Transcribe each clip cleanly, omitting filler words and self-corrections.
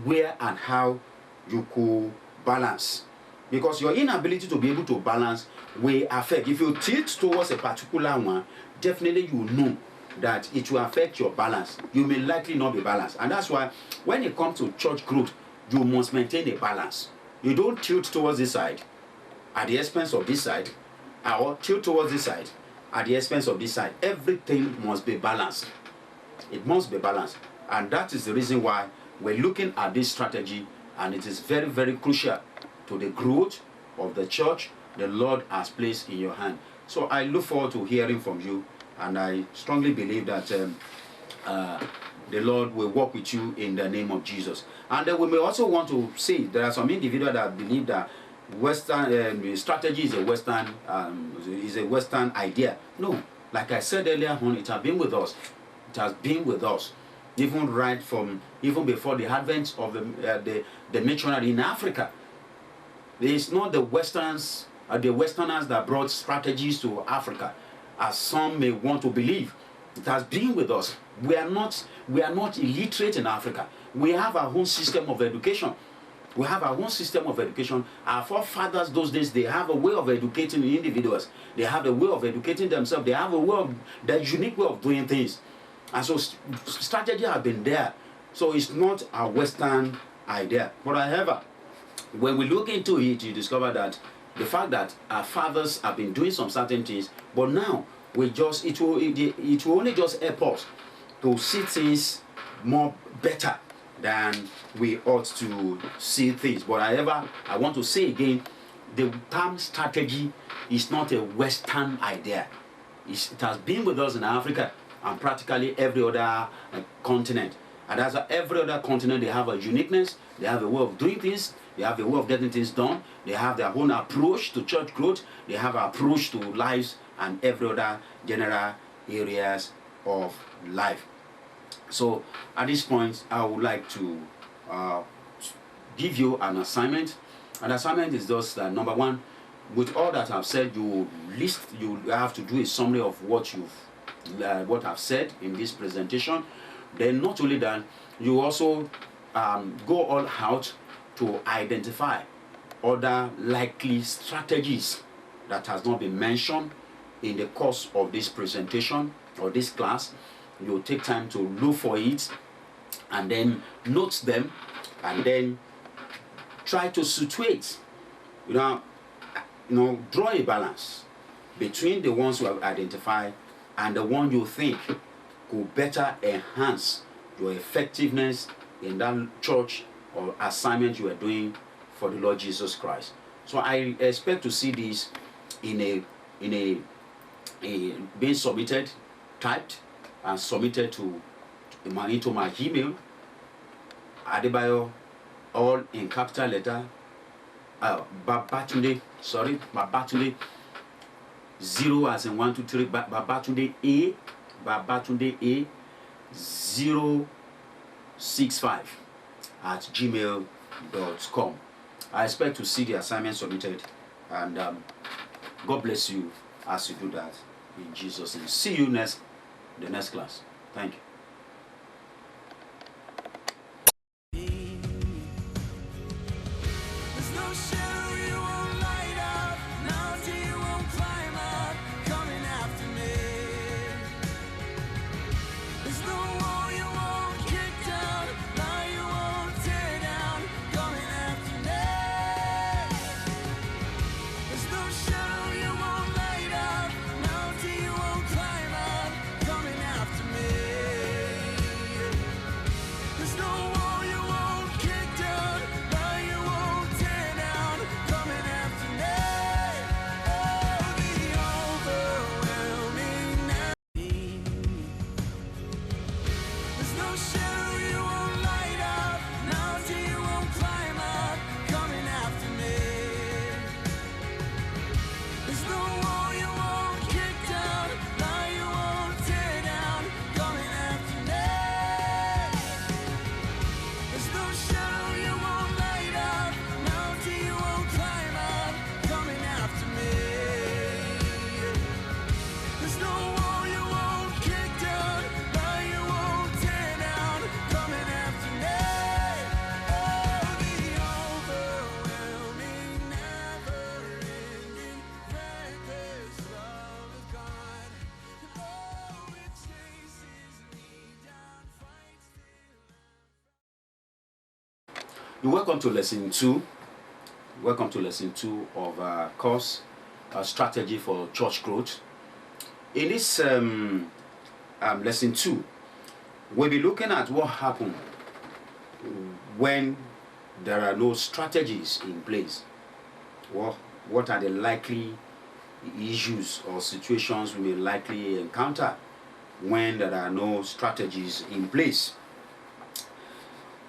where and how you could balance. Because your inability to be able to balance will affect. If you tilt towards a particular one, definitely you know that it will affect your balance. You may likely not be balanced. And that's why when it comes to church growth, you must maintain a balance. You don't tilt towards this side at the expense of this side, or tilt towards this side at the expense of this side. Everything must be balanced. It must be balanced. And that is the reason why we're looking at this strategy, and it is very, very crucial to the growth of the church the Lord has placed in your hand. So I look forward to hearing from you, and I strongly believe that the Lord will work with you in the name of Jesus. And we may also want to say there are some individuals that believe that Western strategy is a Western idea. No, like I said earlier on, it has been with us. It has been with us, even before the advent of the missionary in Africa. It's not the Westerners that brought strategies to Africa, as some may want to believe. It has been with us. We are not illiterate in Africa. We have our own system of education. We have our own system of education. Our forefathers those days, they have a way of educating individuals. They have a way of educating themselves. They have their unique way of doing things. And so strategy has been there. So it's not a Western idea. But however, when we look into it, you discover that the fact that our fathers have been doing some certain things, but now it will only just help us to see things more better than we ought to see things. But however, I want to say again, the term strategy is not a Western idea. It has been with us in Africa and practically every other continent. And as every other continent, they have a uniqueness, they have a way of doing things, they have a way of getting things done, they have their own approach to church growth, they have an approach to lives and every other general areas of life. So at this point, I would like to give you an assignment. An assignment is just that, number one, with all that I've said, you have to do a summary of what I've said in this presentation. Then not only that, you also go all out to identify other likely strategies that has not been mentioned in the course of this presentation or this class. You'll take time to look for it and then note them and then try to situate, draw a balance between the ones you have identified and the one you think could better enhance your effectiveness in that church or assignment you are doing for the Lord Jesus Christ. So I expect to see this in a being submitted, typed, and submitted into my email, Adebayo, all in capital letter, Babatunde, 0 as in 1, 2, 3, Babatunde A 065 at gmail.com. I expect to see the assignment submitted, and God bless you as you do that in Jesus' name. See you the next class. Thank you. You're welcome to lesson 2. Welcome to lesson 2 of our course, Strategy for Church Growth. In this lesson 2, we'll be looking at what happened when there are no strategies in place. What are the likely issues or situations we may likely encounter when there are no strategies in place?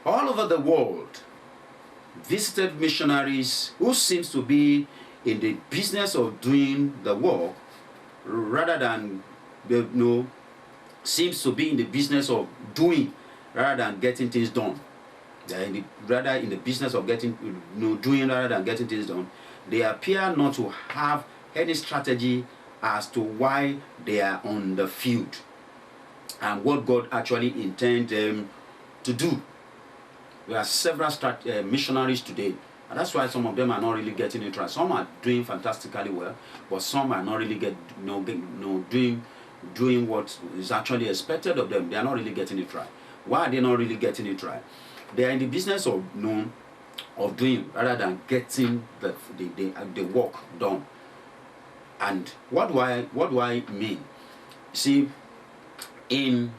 All over the world, visited missionaries who seems to be in the business of doing the work rather than seems to be in the business of doing rather than getting things done. They're rather in the business of doing rather than getting things done. They appear not to have any strategy as to why they are on the field and what God actually intends them to do. There are several missionaries today, and that's why some of them are not really getting it right. Some are doing fantastically well, but some are not really doing what is actually expected of them. They are not really getting it right. Why are they not really getting it right? They are in the business of doing rather than getting the work done. And what do I mean? See, in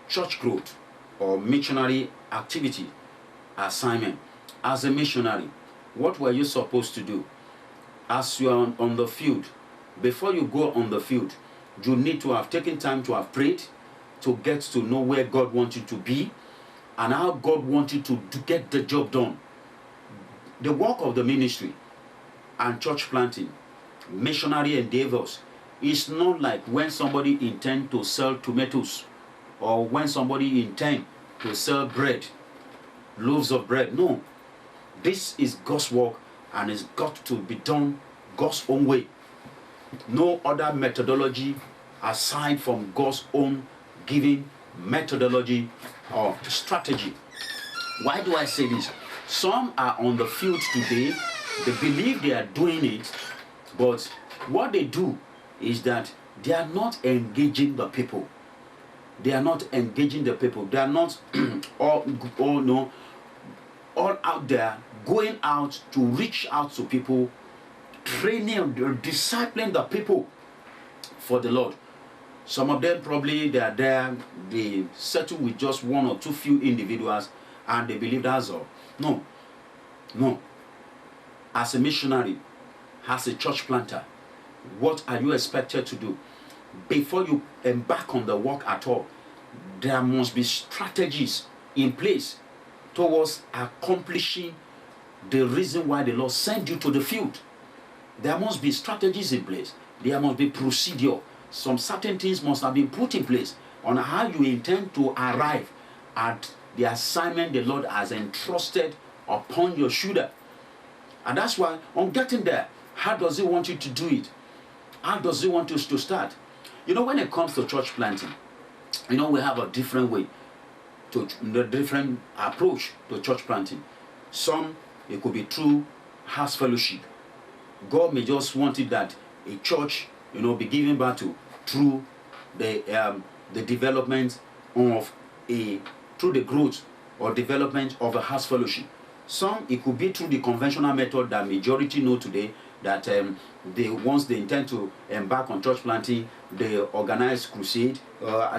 church growth or missionary activity assignment, as a missionary, what were you supposed to do? As you are on the field, before you go on the field, you need to have taken time to have prayed, to get to know where God wants you to be and how God wants you to get the job done. The work of the ministry and church planting, missionary endeavors, is not like when somebody intends to sell tomatoes or when somebody intends to sell bread, loaves of bread. No, this is God's work and it's got to be done God's own way. No other methodology aside from God's own giving methodology or strategy. Why do I say this? Some are on the field today, they believe they are doing it, but what they do is that they are not engaging the people. They are not engaging the people. They are not all out there going out to reach out to people, training, discipling the people for the Lord. Some of them probably they are there, they settle with just one or two few individuals and they believe that's all. No. As a missionary, as a church planter, what are you expected to do? Before you embark on the work at all, there must be strategies in place towards accomplishing the reason why the Lord sent you to the field. There must be strategies in place. There must be procedure. Some certain things must have been put in place on how you intend to arrive at the assignment the Lord has entrusted upon your shoulder. And that's why on getting there, how does He want you to do it? How does He want us to start? When it comes to church planting, we have a different way, the different approach to church planting. Some, it could be through house fellowship. God may just want it that a church, be given back to through the development of through the growth or development of a house fellowship. Some, it could be through the conventional method that majority know today, that once they intend to embark on church planting, they organize crusade,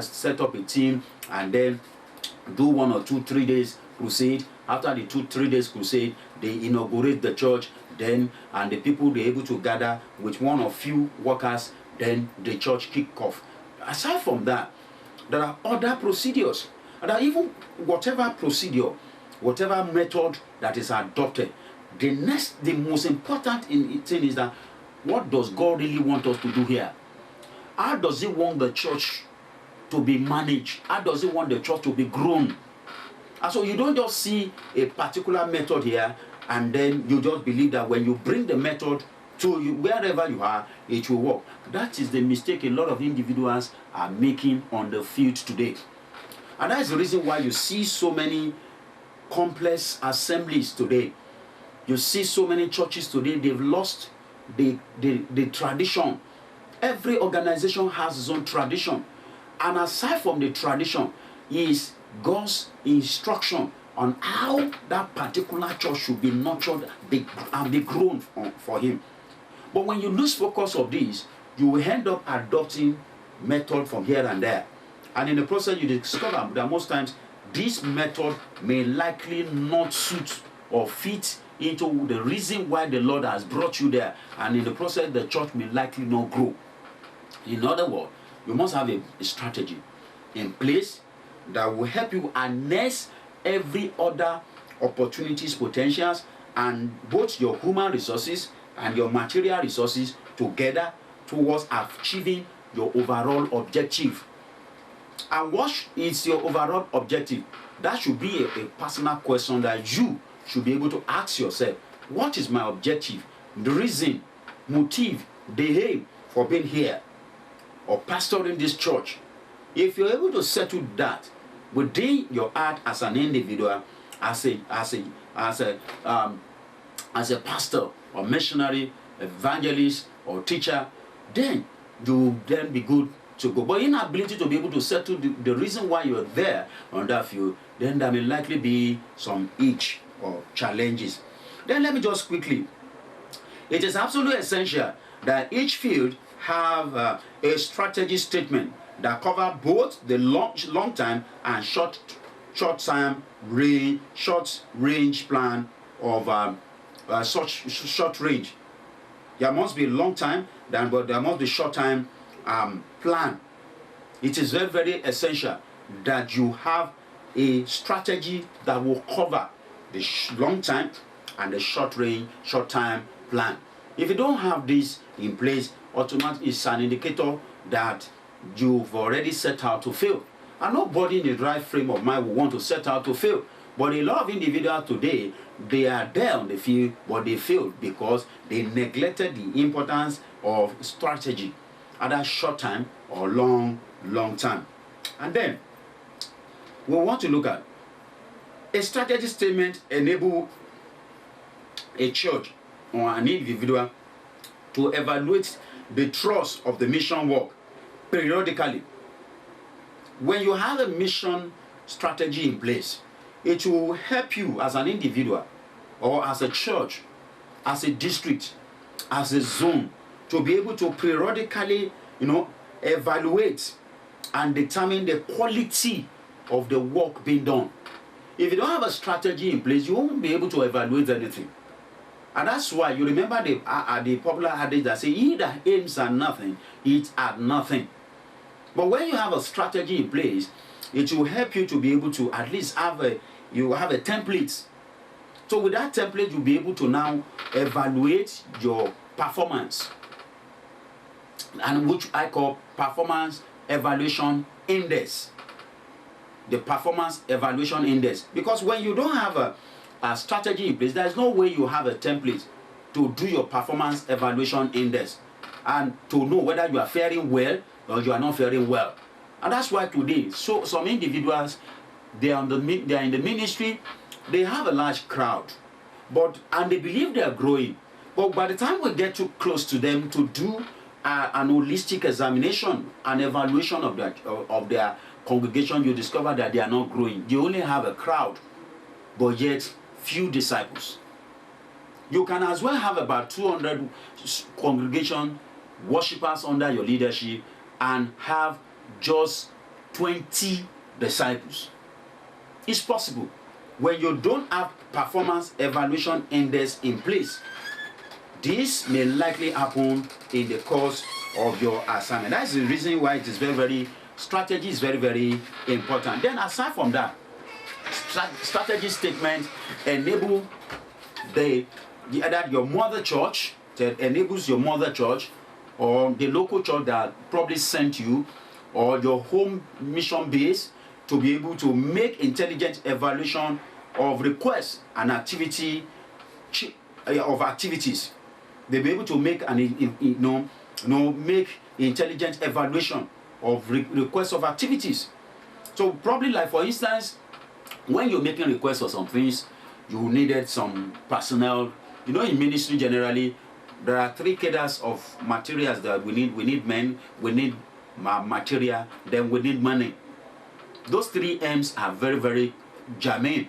set up a team, and then do 1 or 2, 3 days crusade. After the 2-3 days crusade, they inaugurate the church, and the people they're able to gather with one or few workers, then the church kick off. Aside from that, there are other procedures. And even whatever procedure, whatever method that is adopted, the most important thing is that what does God really want us to do here? How does He want the church to be managed? How does He want the church to be grown? And so you don't just see a particular method here and then you just believe that when you bring the method to you, wherever you are, it will work. That is the mistake a lot of individuals are making on the field today. And that is the reason why you see so many complex assemblies today. You see so many churches today, they've lost the tradition. Every organization has its own tradition. And aside from the tradition is God's instruction on how that particular church should be nurtured and be grown for him. But when you lose focus of this, you will end up adopting method from here and there. And in the process, you discover that most times this method may likely not suit or fit into the reason why the Lord has brought you there. And in the process, the church may likely not grow. In other words, you must have a strategy in place that will help you harness every other opportunities, potentials, and both your human resources and your material resources together towards achieving your overall objective. And what is your overall objective? That should be a personal question that you should be able to ask yourself. What is my objective? The reason, motive, the aim for being here or pastoring this church. If you're able to settle that within your heart as an individual, as a pastor or missionary, evangelist or teacher, then you then be good to go. But inability to be able to settle the reason why you're there on that field, then there may likely be some itch or challenges. Then let me just quickly, it is absolutely essential that each field have a strategy statement that cover both the long time and short range plan of short range. There must be long time, but there must be short time plan. It is very, very essential that you have a strategy that will cover the long time and the short time plan. If you don't have this in place, automatically it's an indicator that you've already set out to fail. And nobody in the right frame of mind will want to set out to fail. But a lot of individuals today, they are there on the field, but they failed because they neglected the importance of strategy, either short time or long time. And then we want to look at a strategy statement enable a church or an individual to evaluate the trust of the mission work periodically. When you have a mission strategy in place, it will help you as an individual or as a church, as a district, as a zone, to be able to periodically, evaluate and determine the quality of the work being done. If you don't have a strategy in place, you won't be able to evaluate anything. And that's why you remember the popular adage that say, he that aims at nothing, eats at nothing. But when you have a strategy in place, it will help you to be able to at least have a template. So with that template, you'll be able to now evaluate your performance, and which I call performance evaluation index. The performance evaluation index. Because when you don't have a strategy in place, there's no way you have a template to do your performance evaluation index and to know whether you are faring well or you are not faring well. And that's why today, so some individuals, they are in the ministry, they have a large crowd, and they believe they are growing. But by the time we get too close to them to do an holistic examination and evaluation of their congregation, you discover that they are not growing. They only have a crowd, but yet few disciples. You can as well have about 200 congregation worshippers under your leadership and have just 20 disciples. It's possible. When you don't have performance evaluation index in place, this may likely happen in the course of your assignment. That's the reason why it is strategy is very, very important. Then aside from that, strategy statement enable either your mother church, that enables your mother church, or the local church that probably sent you, or your home mission base, to be able to make intelligent evaluation of requests and activities. They'll be able to make make intelligent evaluation of requests of activities. So probably, like for instance, when you're making requests for some things, you needed some personnel. In ministry generally, there are 3 cadres of materials that we need. We need men, we need material, then we need money. Those 3 M's are very, very germane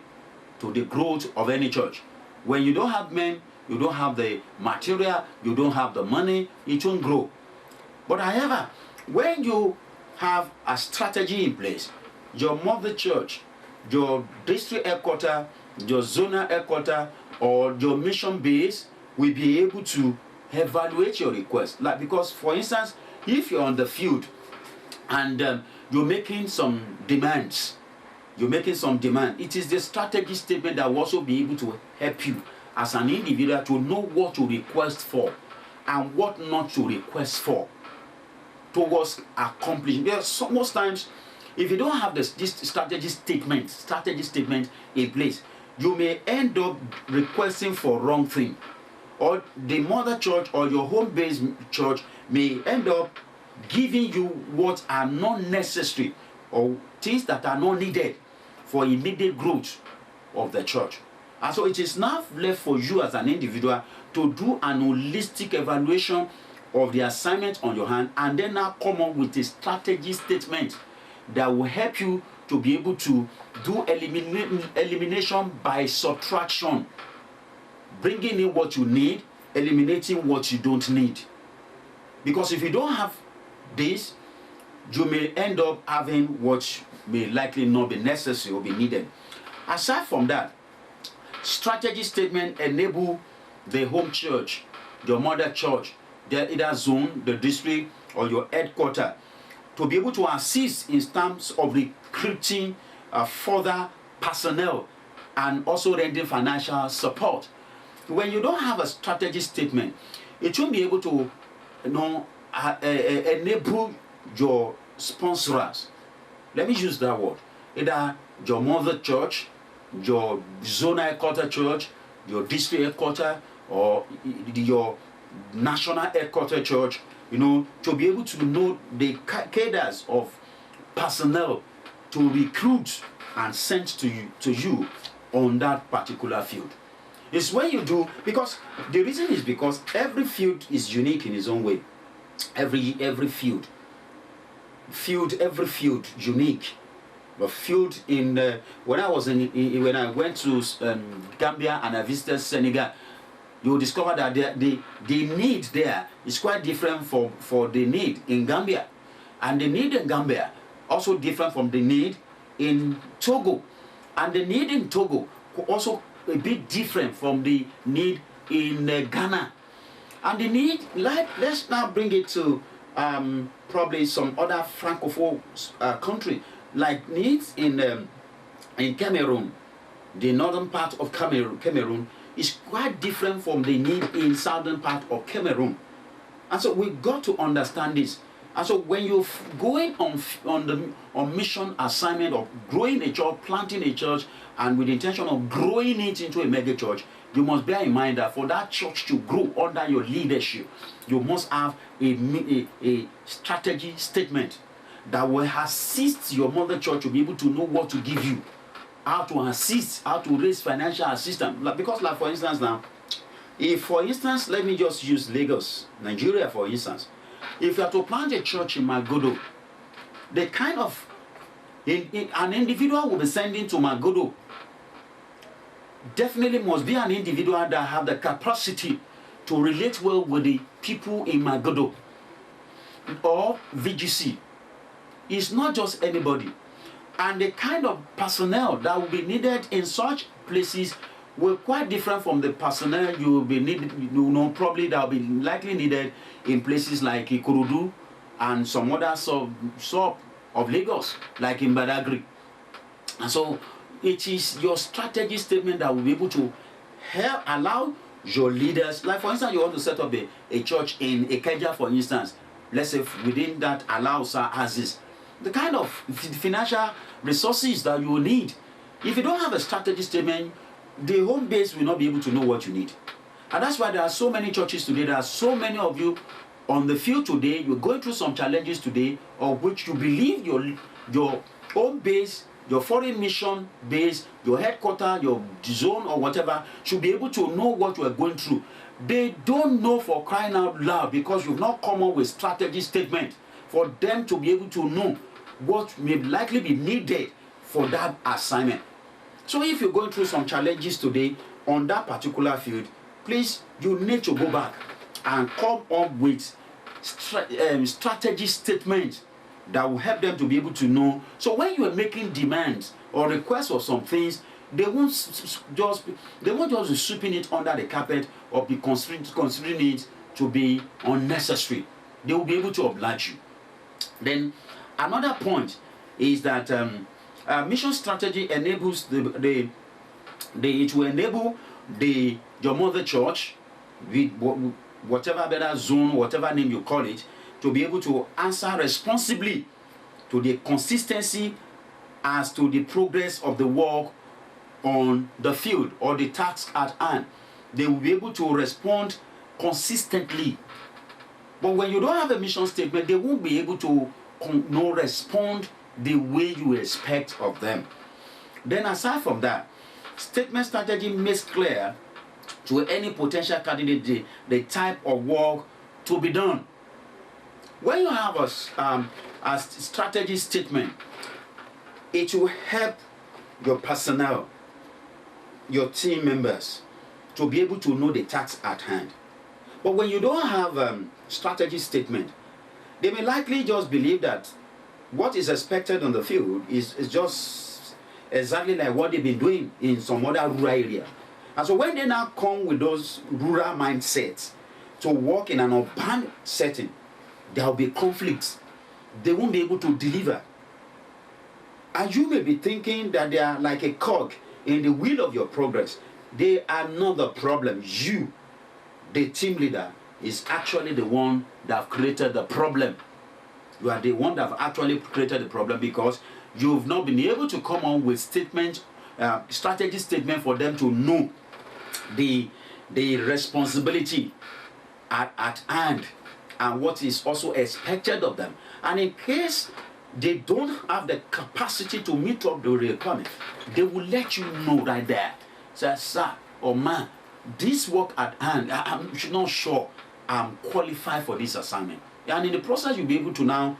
to the growth of any church. When you don't have men, you don't have the material, you don't have the money, it won't grow. But however, when you have a strategy in place, your mother church, your district headquarters, your zonal headquarters, or your mission base will be able to evaluate your request. Like, because for instance, if you're on the field and you're making some demands, it is the strategy statement that will also be able to help you as an individual to know what to request for and what not to request for towards accomplishing. Because most times, if you don't have this strategy statement in place, you may end up requesting for wrong thing, or the mother church or your home-based church may end up giving you what are not necessary or things that are not needed for immediate growth of the church. And so it is now left for you as an individual to do an holistic evaluation of the assignment on your hand, and then now come up with a strategy statement that will help you to be able to do elimination by subtraction, bringing in what you need, eliminating what you don't need. Because if you don't have this, you may end up having what may likely not be necessary or be needed. Aside from that, strategy statement enable the home church, your mother church, the either zone, the district, or your headquarters to be able to assist in terms of recruiting further personnel and also rendering financial support. When you don't have a strategy statement, it won't be able to enable your sponsors. Let me use that word. Either your mother church, your zonal headquarters church, your district headquarters, or your national headquarters church, to be able to know the cadres of personnel to recruit and send to you on that particular field. It's when you do, because the reason is because every field is unique in its own way. Every field unique. But field in when I went to Gambia and I visited Senegal, you discover that the need there is quite different for the need in Gambia, and the need in Gambia also different from the need in Togo, and the need in Togo also a bit different from the need in Ghana, and the need, let's now bring it to probably some other francophone country, like needs in Cameroon. The northern part of Cameroon is quite different from the need in southern part of Cameroon, and so we've got to understand this. And so when you're going on mission assignment of growing a church, planting a church, and with the intention of growing it into a mega church, you must bear in mind that for that church to grow under your leadership, you must have a strategy statement that will assist your mother church to be able to know what to give you, how to assist, how to raise financial assistance. Because like for instance now, if for instance, let me just use Lagos, Nigeria for instance. If you are to plant a church in Magodo, the kind of an individual will be sending to Magodo definitely must be an individual that have the capacity to relate well with the people in Magodo or VGC. It's not just anybody. And the kind of personnel that will be needed in such places will quite different from the personnel you will be needed, probably that will be likely needed in places like Ikorodu and some other sub of Lagos, like in Badagry. And so it is your strategy statement that will be able to help allow your leaders, like for instance, you want to set up a church in Ikeja, for instance. Let's say within that allows as is the kind of financial resources that you will need. If you don't have a strategy statement, the home base will not be able to know what you need. And that's why there are so many churches today. There are so many of you on the field today. You're going through some challenges today, of which you believe your home base, your foreign mission base, your headquarters, your zone or whatever should be able to know what you are going through. They don't know, for crying out loud, because you've not come up with strategy statement for them to be able to know what may likely be needed for that assignment. So if you're going through some challenges today on that particular field, please, you need to go back and come up with strategy statements that will help them to be able to know. So when you are making demands or requests for some things, they won't just be sweeping it under the carpet or be considering it to be unnecessary. They will be able to oblige you. Then another point is that mission strategy enables it will enable your mother church, with whatever better zone, whatever name you call it, to be able to answer responsibly to the consistency as to the progress of the work on the field or the task at hand. They will be able to respond consistently. But when you don't have a mission statement, they won't be able to respond the way you expect of them. Then aside from that, statement strategy makes clear to any potential candidate the type of work to be done. When you have a strategy statement, it will help your personnel, your team members, to be able to know the task at hand. But when you don't have a strategy statement, they may likely just believe that what is expected on the field is just exactly like what they've been doing in some other rural area. And so when they now come with those rural mindsets to work in an urban setting, there will be conflicts. They won't be able to deliver. And you may be thinking that they are like a cog in the wheel of your progress. They are not the problem. You, the team leader, is actually the one that created the problem. You are the one that have actually created the problem because you've not been able to come on with strategy statement for them to know the responsibility at hand and what is also expected of them. And in case they don't have the capacity to meet up the requirement, they will let you know right there. Say, sir or man, this work at hand, I'm not sure I'm qualified for this assignment. And in the process, you'll be able to now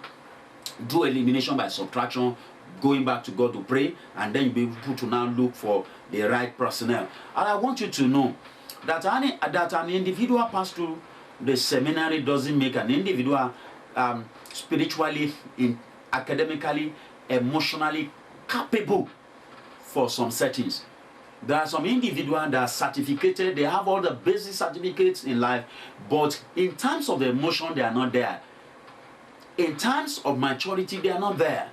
do elimination by subtraction, going back to God to pray, and then you'll be able to now look for the right personnel. And I want you to know that an individual pass through the seminary doesn't make an individual spiritually, academically, emotionally capable for some settings. There are some individuals that are certificated, they have all the basic certificates in life, but in terms of the emotion, they are not there. In terms of maturity, they are not there.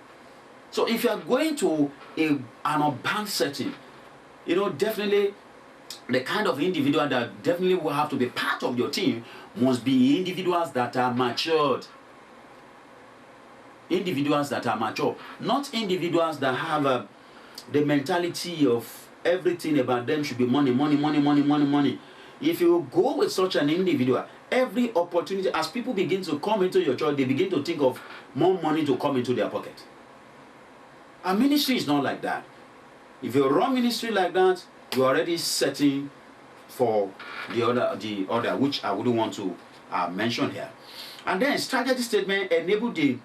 So if you are going to an urban setting, definitely the kind of individual that definitely will have to be part of your team must be individuals that are matured. Individuals that are mature, not individuals that have the mentality of everything about them should be money, money, money, money, money, money. If you go with such an individual, every opportunity, as people begin to come into your church, they begin to think of more money to come into their pocket. And ministry is not like that. If you run ministry like that, you're already setting for the other, which I wouldn't want to mention here. And then strategy statement enable the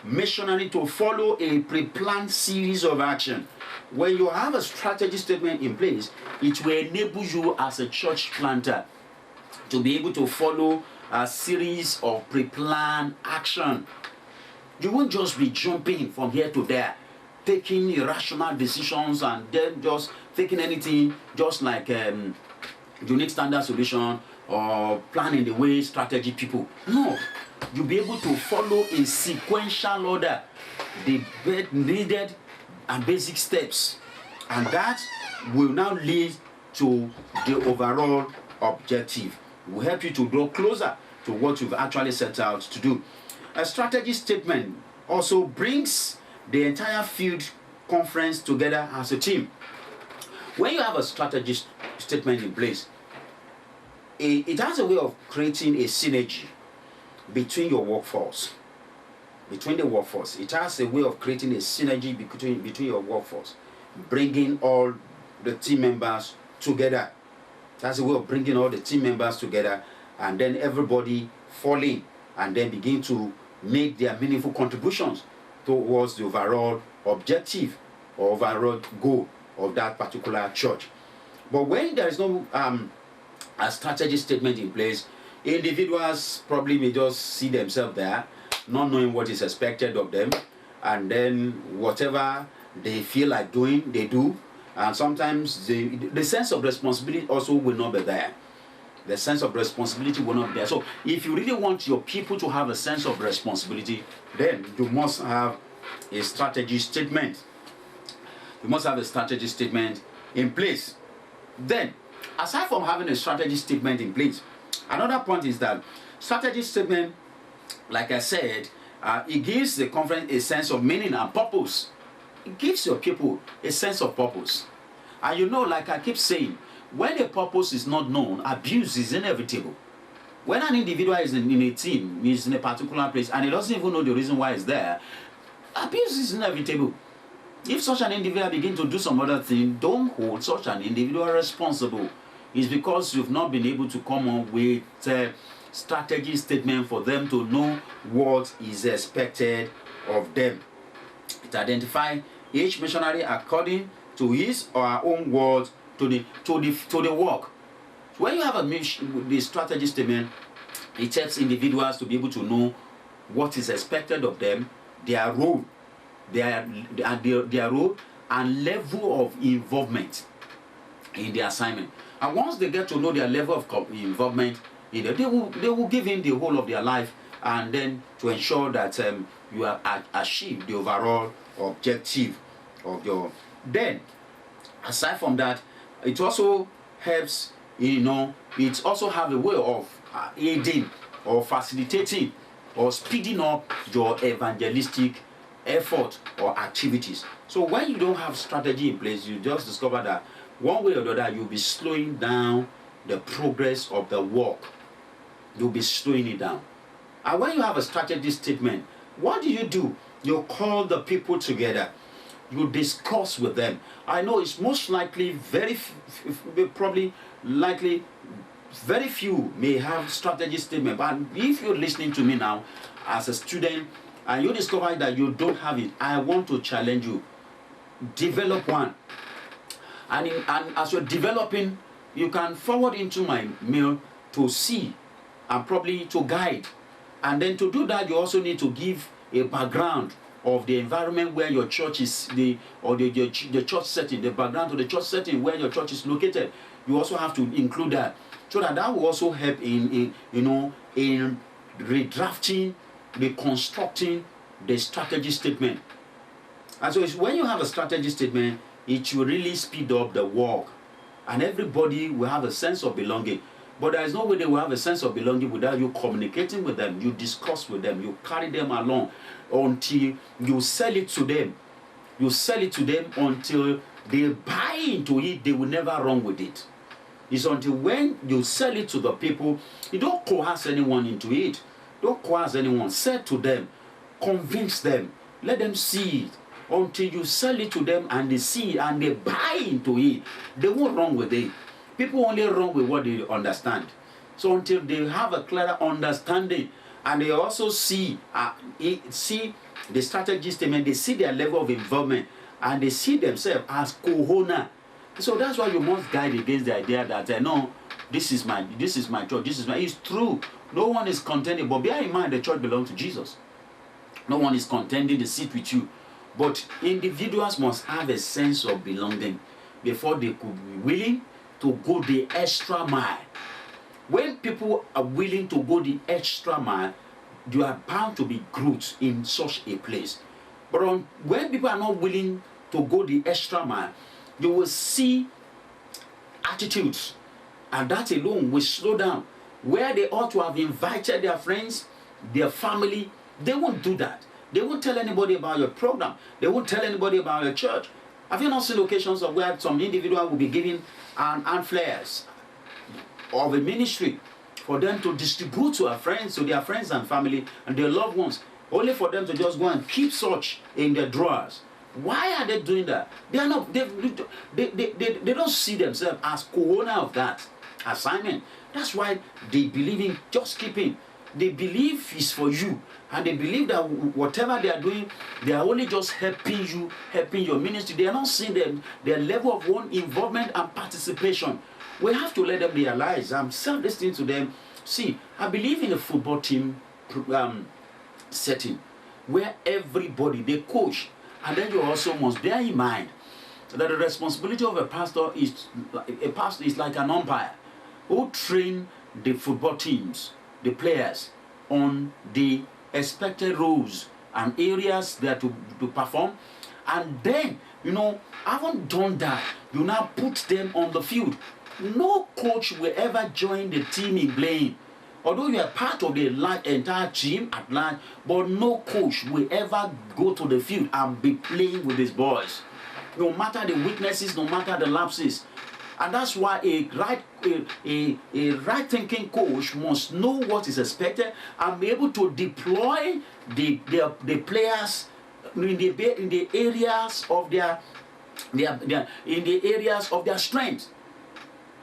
missionary to follow a pre-planned series of action. When you have a strategy statement in place, it will enable you as a church planter to be able to follow a series of pre-planned action. You won't just be jumping from here to there, taking irrational decisions and then just taking anything just like unique standard solution or planning the way strategy people. No, you'll be able to follow a sequential order, the needed and basic steps, and that will now lead to the overall objective. It will help you to draw closer to what you've actually set out to do. A strategy statement also brings the entire field conference together as a team. When you have a strategy statement in place, it has a way of creating a synergy between your workforce. Between the workforce, it has a way of creating a synergy between your workforce, bringing all the team members together. It has a way of bringing all the team members together, and then everybody fall in and then begin to make their meaningful contributions towards the overall objective or overall goal of that particular church. But when there is no a strategy statement in place, individuals probably may just see themselves there, not knowing what is expected of them, and then whatever they feel like doing, they do. And sometimes the sense of responsibility also will not be there. The sense of responsibility will not be there. So if you really want your people to have a sense of responsibility, then you must have a strategy statement. You must have a strategy statement in place. Then, aside from having a strategy statement in place, another point is that strategy statement, like I said, it gives the conference a sense of meaning and purpose. It gives your people a sense of purpose. And you know, like I keep saying, when a purpose is not known, abuse is inevitable. When an individual is in a team, is in a particular place, and he doesn't even know the reason why he's there, abuse is inevitable. If such an individual begins to do some other thing, don't hold such an individual responsible. It's because you've not been able to come up with a strategy statement for them to know what is expected of them. It identifies each missionary according to his or her own words to the work. So when you have the strategy statement, it helps individuals to be able to know what is expected of them, their role, their role and level of involvement in the assignment. And once they get to know their level of involvement, they will give in the whole of their life, and then to ensure that you have achieved the overall objective of your. Then, aside from that, it also helps, it also have a way of aiding or facilitating or speeding up your evangelistic effort or activities. So when you don't have strategy in place, you just discover that one way or the other you'll be slowing down the progress of the work. You'll be slowing it down. And when you have a strategy statement, what do? You call the people together. You discuss with them. I know it's most likely very few may have strategy statement. But if you're listening to me now as a student and you discover that you don't have it, I want to challenge you. Develop one. And as you're developing, you can forward into my mail to see and probably to guide. And then to do that, you also need to give a background of the environment where your church is, the church setting, the background to the church setting where your church is located. You also have to include that, so that will also help in redrafting, reconstructing the strategy statement. And so when you have a strategy statement, it will really speed up the work, and everybody will have a sense of belonging. But there is no way they will have a sense of belonging without you communicating with them, you discuss with them, you carry them along until you sell it to them. You sell it to them until they buy into it, they will never run with it. It's until when you sell it to the people, you don't coerce anyone into it. Don't coerce anyone. Sell to them, convince them, let them see it. Until you sell it to them and they see it and they buy into it, they won't run with it. People only run with what they understand. So until they have a clearer understanding and they also see the strategy statement, they see their level of involvement and they see themselves as co-owner. So that's why you must guide against the idea that no, this is my church, it's true. No one is contending, but bear in mind the church belongs to Jesus. No one is contending the seat with you. But individuals must have a sense of belonging before they could be willing to go the extra mile. When people are willing to go the extra mile, you are bound to be growth in such a place. But when people are not willing to go the extra mile, you will see attitudes, and that alone will slow down. Where they ought to have invited their friends, their family, they won't do that. They won't tell anybody about your program. They won't tell anybody about your church. Have you not seen locations of where some individual will be giving hand flares of a ministry for them to distribute to their friends and family and their loved ones, only for them to just go and keep such in their drawers? Why are they doing that? They are not. They don't see themselves as co-owner of that assignment. That's why they believe in just keeping. they believe is for you, and they believe that whatever they are doing, they are only just helping you, helping your ministry. They are not seeing their level of one involvement and participation. We have to let them realize. I'm listening to them. See, I believe in a football team setting where everybody, the coach, and then you also must bear in mind that the responsibility of a pastor is like an umpire who train the football teams, the players, on the expected roles and areas they are to perform. And then, haven't done that, you now put them on the field. No coach will ever join the team in playing. Although you are part of the entire team at large, but no coach will ever go to the field and be playing with his boys. No matter the weaknesses, no matter the lapses. And that's why a right-thinking coach must know what is expected and be able to deploy the players in the areas of their strength.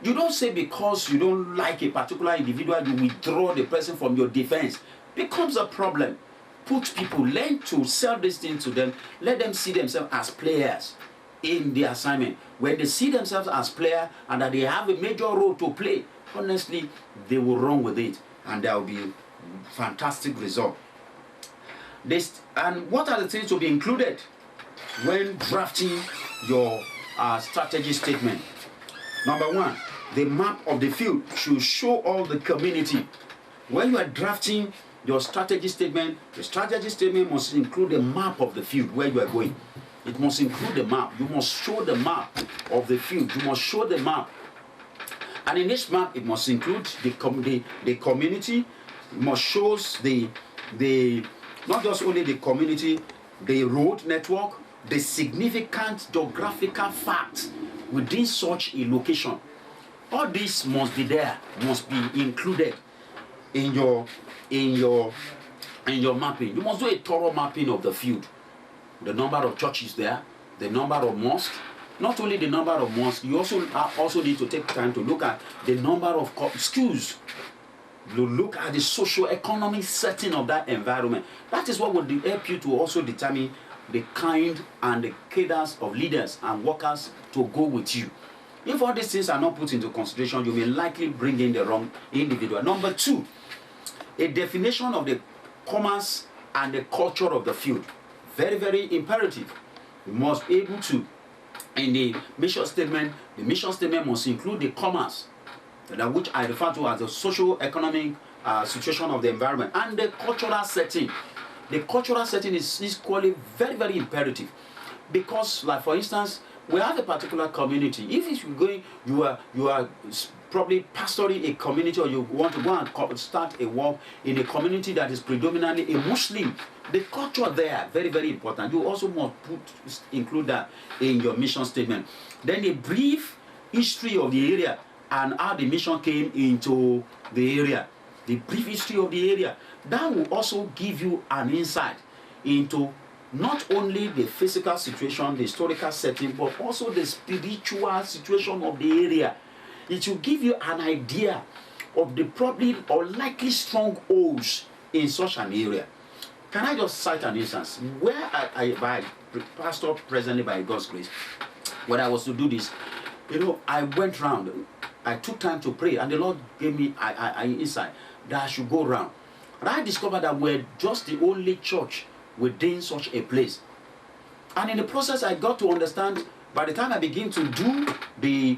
You don't say because you don't like a particular individual, you withdraw the person from your defense. Becomes a problem. Put people, learn to sell this thing to them. Let them see themselves as players in the assignment. When they see themselves as players and that they have a major role to play, honestly, they will run with it, and there will be a fantastic result. And what are the things to be included when drafting your strategy statement? Number one, the map of the field should show all the community. When you are drafting your strategy statement, the strategy statement must include the map of the field where you are going. It must include the map. You must show the map of the field. You must show the map. And in this map, it must include the community. It must show not just only the community, the road network, the significant geographical facts within such a location. All this must be there, must be included in your mapping. You must do a thorough mapping of the field. The number of churches there, the number of mosques. Not only the number of mosques, you also need to take time to look at the number of schools. You look at the socio-economic setting of that environment. That is what will help you to also determine the kind and the cadres of leaders and workers to go with you. If all these things are not put into consideration, you may likely bring in the wrong individual. Number two, a definition of the commerce and the culture of the field. Very, very imperative. You must be able to, in the mission statement must include the commerce, which I refer to as the socio-economic situation of the environment, and the cultural setting. The cultural setting is equally very, very imperative, because, like for instance, we have a particular community. If you're going, you are probably pastoring a community, or you want to go and start a work in a community that is predominantly a Muslim, the culture there, very, very important. You also must include that in your mission statement. Then a brief history of the area and how the mission came into the area. The brief history of the area. That will also give you an insight into not only the physical situation, the historical setting, but also the spiritual situation of the area. It will give you an idea of the probably or likely strongholds in such an area. Can I just cite an instance where by pastor presently, by God's grace, when I was to do this, I went round, I took time to pray, and the Lord gave me an insight that I should go round. And I discovered that we're just the only church within such a place. And in the process, I got to understand, by the time I begin to do the